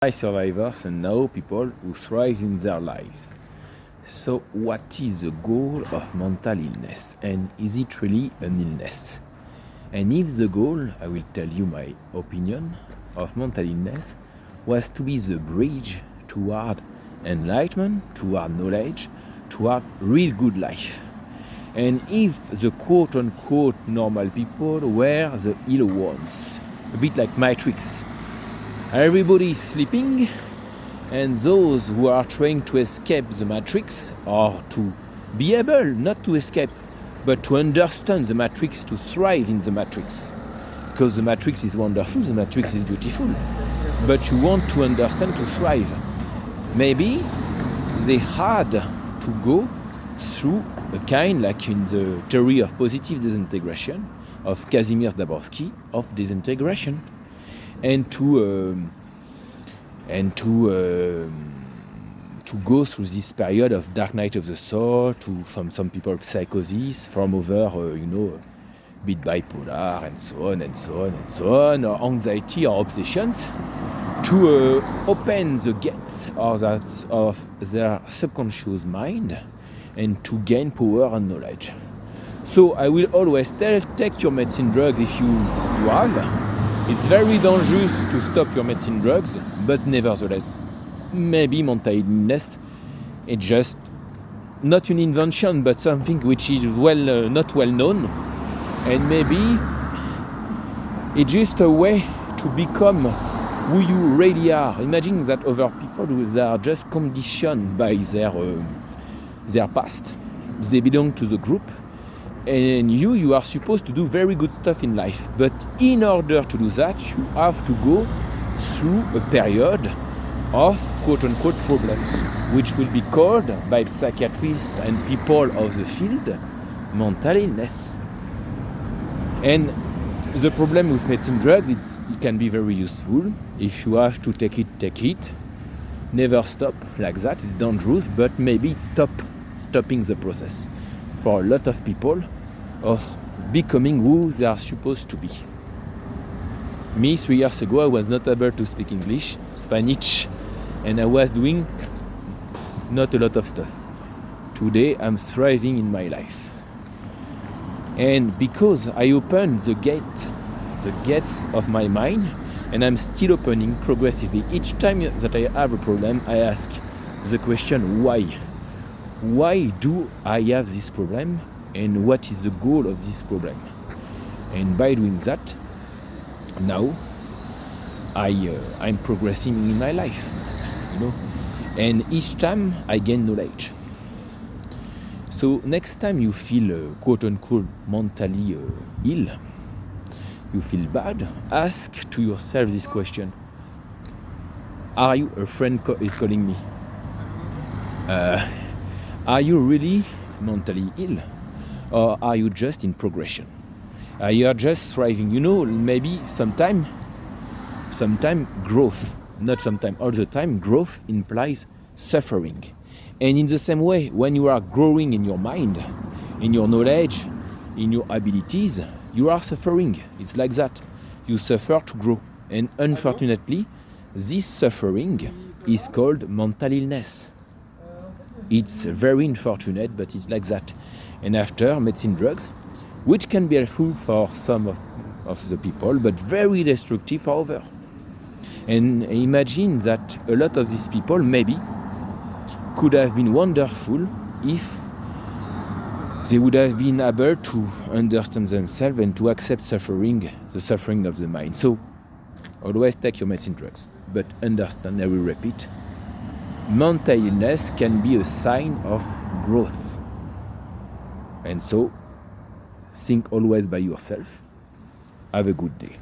Survivors and now people who thrive in their lives. So what is the goal of mental illness, and is it really an illness? And if the goal, I will tell you my opinion, of mental illness was to be the bridge toward enlightenment, toward knowledge, toward real good life. And if the quote-unquote normal people were the ill ones, a bit like Matrix, everybody is sleeping, and those who are trying to escape the matrix, or to be able not to escape, but to understand the matrix, to thrive in the matrix. Because the matrix is wonderful, the matrix is beautiful, but you want to understand to thrive. Maybe they had to go through a kind, like in the theory of positive disintegration, of Kazimierz Dabrowski, of disintegration. And to go through this period of dark night of the soul, to from some people psychosis, from other bit bipolar and so on and so on and so on, or anxiety or obsessions, to open the gates of their subconscious mind and to gain power and knowledge. So I will always tell, take your medicine drugs if you have. It's very dangerous to stop your medicine drugs, but nevertheless, maybe mental illness is just not an invention, but something which is not well known, and maybe it's just a way to become who you really are. Imagine that other people, they are just conditioned by their past. They belong to the group. And you are supposed to do very good stuff in life. But in order to do that, you have to go through a period of quote-unquote problems, which will be called by psychiatrists and people of the field mental illness. And the problem with medicine drugs, it can be very useful. If you have to take it. Never stop like that. It's dangerous, but maybe it's stopping the process for a lot of people of becoming who they are supposed to be. Me, 3 years ago, I was not able to speak English, Spanish, and I was doing not a lot of stuff. Today, I'm thriving in my life. And because I opened the gates of my mind, and I'm still opening progressively. Each time that I have a problem, I ask the question, why? Why do I have this problem, and what is the goal of this problem? And by doing that, now I'm progressing in my life, and each time I gain knowledge. So next time you feel quote unquote mentally ill, you feel bad, ask to yourself this question: are you a friend is calling me? Are you really mentally ill, or are you just in progression? You are just thriving. Maybe sometime growth, not sometime, all the time, growth implies suffering. And in the same way, when you are growing in your mind, in your knowledge, in your abilities, you are suffering. It's like that. You suffer to grow. And unfortunately, this suffering is called mental illness. It's very unfortunate, but it's like that. And after, medicine drugs, which can be helpful for some of the people, but very destructive for others. And imagine that a lot of these people maybe could have been wonderful if they would have been able to understand themselves and to accept the suffering of the mind. So, always take your medicine drugs, but understand, I will repeat, mental illness can be a sign of growth. And so, think always by yourself. Have a good day.